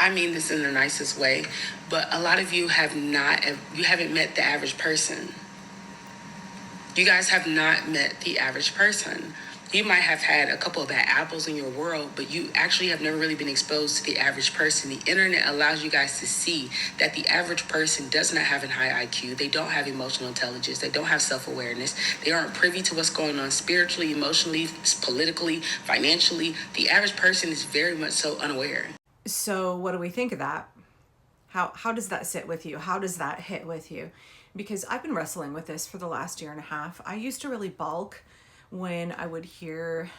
I mean this in the nicest way, but a lot of you haven't met the average person. You guys have not met the average person. You might have had a couple of bad apples in your world, but you actually have never really been exposed to the average person. The internet allows you guys to see that the average person does not have a high IQ. They don't have emotional intelligence. They don't have self-awareness. They aren't privy to what's going on spiritually, emotionally, politically, financially. The average person is very much so unaware. So what do we think of that? How does that sit with you? How does that hit with you? Because I've been wrestling with this for the last year and a half. I used to really balk when I would hear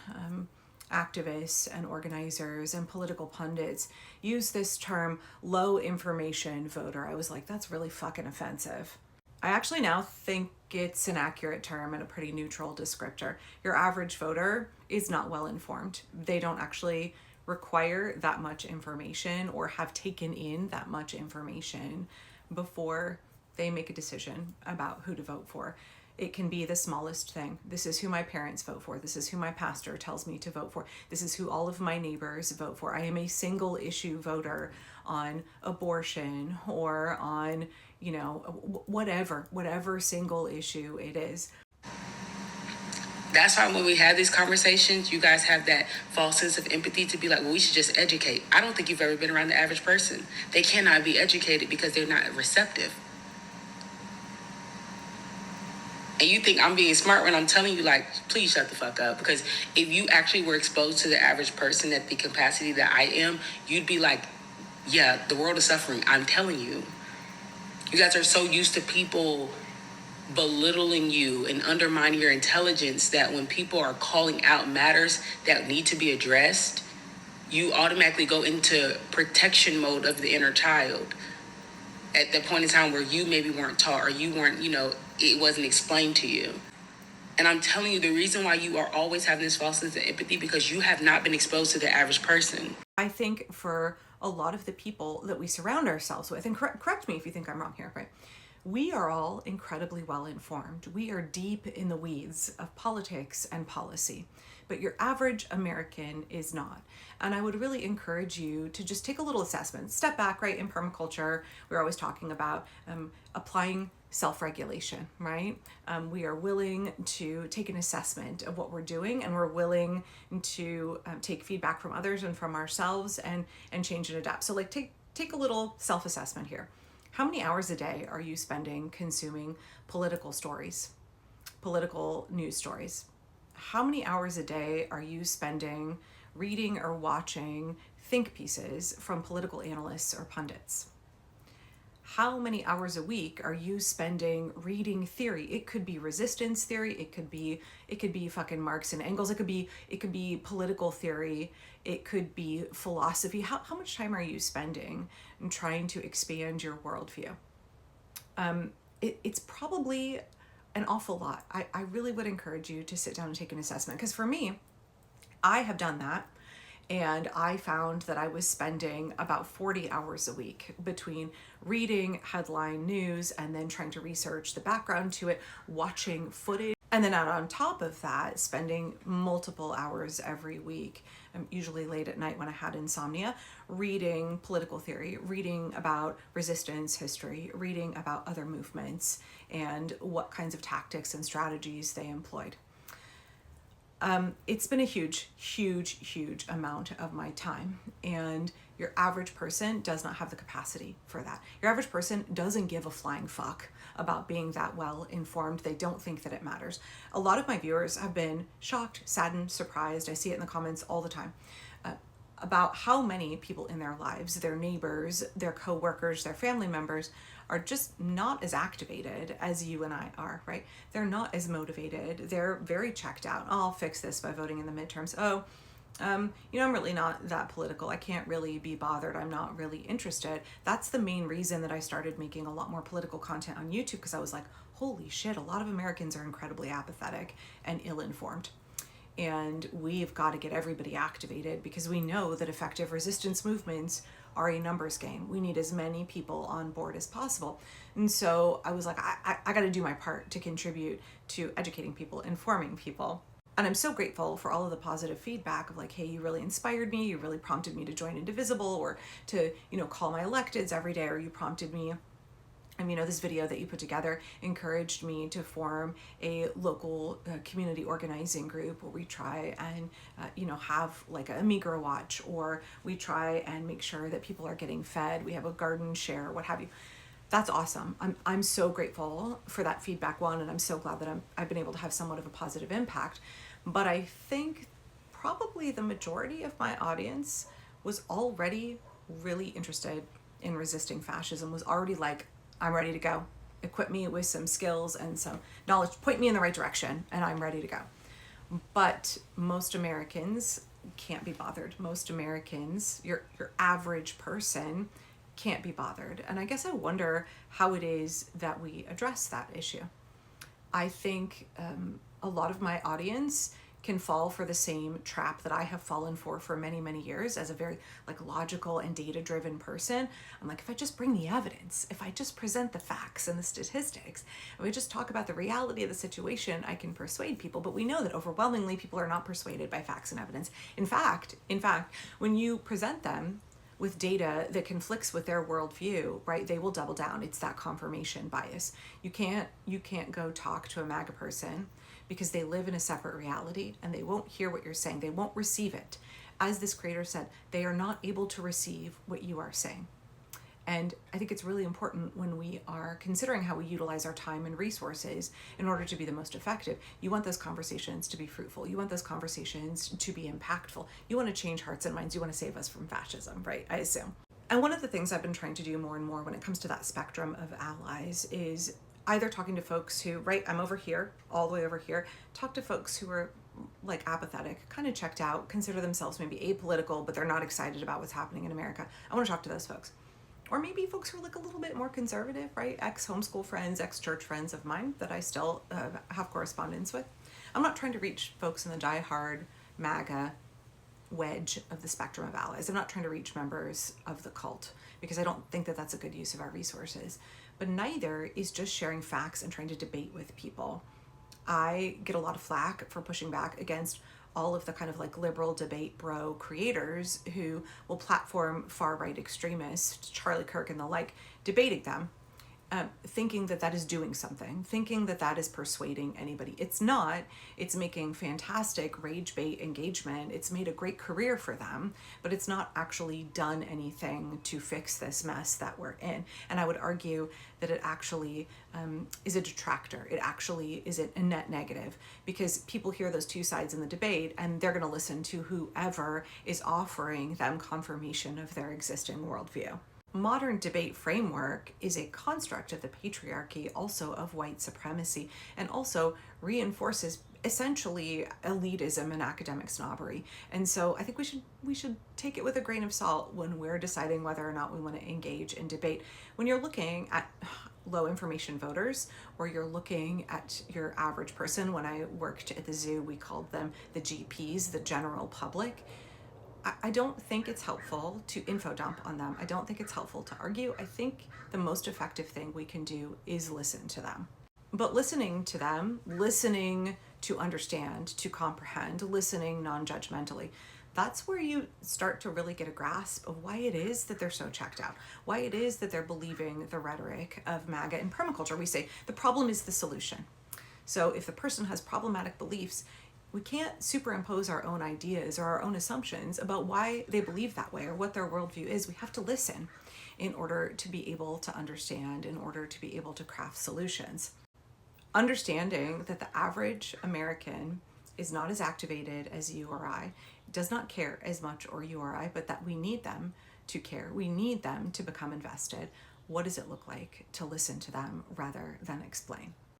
activists and organizers and political pundits use this term low information voter. I was like, that's really fucking offensive. I actually now think it's an accurate term and a pretty neutral descriptor. Your average voter is not well informed. They don't actually require that much information or have taken in that much information before they make a decision about who to vote for. It can be the smallest thing. This is who my parents vote for. This is who my pastor tells me to vote for. This is who all of my neighbors vote for. I am a single issue voter on abortion or on, whatever single issue it is. That's why when we have these conversations, you guys have that false sense of empathy to be like, well, we should just educate. I don't think you've ever been around the average person. They cannot be educated because they're not receptive. And you think I'm being smart when I'm telling you, like, please shut the fuck up. Because if you actually were exposed to the average person at the capacity that I am, you'd be like, yeah, the world is suffering. I'm telling you. You guys are so used to people belittling you and undermining your intelligence that when people are calling out matters that need to be addressed, you automatically go into protection mode of the inner child at the point in time where you maybe weren't taught or you weren't, it wasn't explained to you. And I'm telling you, the reason why you are always having this false sense of empathy because you have not been exposed to the average person. I think for a lot of the people that we surround ourselves with, and correct me if you think I'm wrong here, right? We are all incredibly well informed. We are deep in the weeds of politics and policy, but your average American is not. And I would really encourage you to just take a little assessment, step back, right? In permaculture, we're always talking about applying self-regulation, right? We are willing to take an assessment of what we're doing, and we're willing to take feedback from others and from ourselves and change and adapt. So like take a little self-assessment here. How many hours a day are you spending consuming political stories, political news stories? How many hours a day are you spending reading or watching think pieces from political analysts or pundits? How many hours a week are you spending reading theory? It could be resistance theory, it could be fucking Marx and Engels, it could be political theory, it could be philosophy. How much time are you spending in trying to expand your worldview? It's probably an awful lot. I really would encourage you to sit down and take an assessment, because for me, I have done that. And I found that I was spending about 40 hours a week between reading headline news and then trying to research the background to it, watching footage, and then out on top of that, spending multiple hours every week, usually late at night when I had insomnia, reading political theory, reading about resistance history, reading about other movements and what kinds of tactics and strategies they employed. It's been a huge amount of my time, and your average person does not have the capacity for that. Your average person doesn't give a flying fuck about being that well informed. They don't think that it matters. A lot of my viewers have been shocked, saddened, surprised. I see it in the comments all the time about how many people in their lives, their neighbors, their coworkers, their family members are just not as activated as you and I are, right? They're not as motivated. They're very checked out. Oh, I'll fix this by voting in the midterms. I'm really not that political. I can't really be bothered. I'm not really interested. That's the main reason that I started making a lot more political content on YouTube, because I was like, holy shit, a lot of Americans are incredibly apathetic and ill-informed. And we've got to get everybody activated, because we know that effective resistance movements are a numbers game. We need as many people on board as possible. And so I was like, I got to do my part to contribute to educating people, informing people. And I'm so grateful for all of the positive feedback of like, hey, you really inspired me, you really prompted me to join Indivisible, or to, call my electeds every day, or you prompted me. This video that you put together encouraged me to form a local community organizing group where we try and, have like a meager watch, or we try and make sure that people are getting fed. We have a garden share, what have you. That's awesome. I'm so grateful for that feedback, one, and I'm so glad that I've been able to have somewhat of a positive impact. But I think probably the majority of my audience was already really interested in resisting fascism, was already like, I'm ready to go. Equip me with some skills and some knowledge, point me in the right direction, and I'm ready to go. But most Americans can't be bothered. Most Americans, your average person, can't be bothered. And I guess I wonder how it is that we address that issue. I think a lot of my audience can fall for the same trap that I have fallen for many, many years as a very logical and data-driven person. I'm like, if I just bring the evidence, if I just present the facts and the statistics, and we just talk about the reality of the situation, I can persuade people. But we know that overwhelmingly people are not persuaded by facts and evidence. In fact, when you present them with data that conflicts with their worldview, right, they will double down. It's that confirmation bias. You can't go talk to a MAGA person because they live in a separate reality and they won't hear what you're saying. They won't receive it. As this creator said, they are not able to receive what you are saying. And I think it's really important when we are considering how we utilize our time and resources in order to be the most effective. You want those conversations to be fruitful. You want those conversations to be impactful. You want to change hearts and minds. You want to save us from fascism, right? I assume. And one of the things I've been trying to do more and more when it comes to that spectrum of allies is either talking to folks who, right, I'm over here, all the way over here, talk to folks who are apathetic, kind of checked out, consider themselves maybe apolitical, but they're not excited about what's happening in America. I want to talk to those folks. Or maybe folks who are a little bit more conservative, right? Ex-homeschool friends, ex-church friends of mine that I still have correspondence with. I'm not trying to reach folks in the diehard MAGA wedge of the spectrum of allies. I'm not trying to reach members of the cult because I don't think that that's a good use of our resources. But neither is just sharing facts and trying to debate with people. I get a lot of flack for pushing back against all of the kind of liberal debate bro creators who will platform far-right extremists, Charlie Kirk and the like, debating them, thinking that that is doing something, thinking that that is persuading anybody. It's not. It's making fantastic rage bait engagement. It's made a great career for them, but it's not actually done anything to fix this mess that we're in. And I would argue that it actually is a detractor. It actually is a net negative, because people hear those two sides in the debate and they're going to listen to whoever is offering them confirmation of their existing worldview. Modern debate framework is a construct of the patriarchy, also of white supremacy, and also reinforces essentially elitism and academic snobbery. And so I think we should take it with a grain of salt when we're deciding whether or not we want to engage in debate. When you're looking at low information voters, or you're looking at your average person, when I worked at the zoo, we called them the GPs, the general public. I don't think it's helpful to info dump on them. I don't think it's helpful to argue. I think the most effective thing we can do is listen to them. But listening to them, listening to understand, to comprehend, listening non-judgmentally, that's where you start to really get a grasp of why it is that they're so checked out, why it is that they're believing the rhetoric of MAGA. In permaculture, we say the problem is the solution. So if the person has problematic beliefs, we can't superimpose our own ideas or our own assumptions about why they believe that way or what their worldview is. We have to listen in order to be able to understand, in order to be able to craft solutions. Understanding that the average American is not as activated as you or I, does not care as much or you or I, but that we need them to care. We need them to become invested. What does it look like to listen to them rather than explain?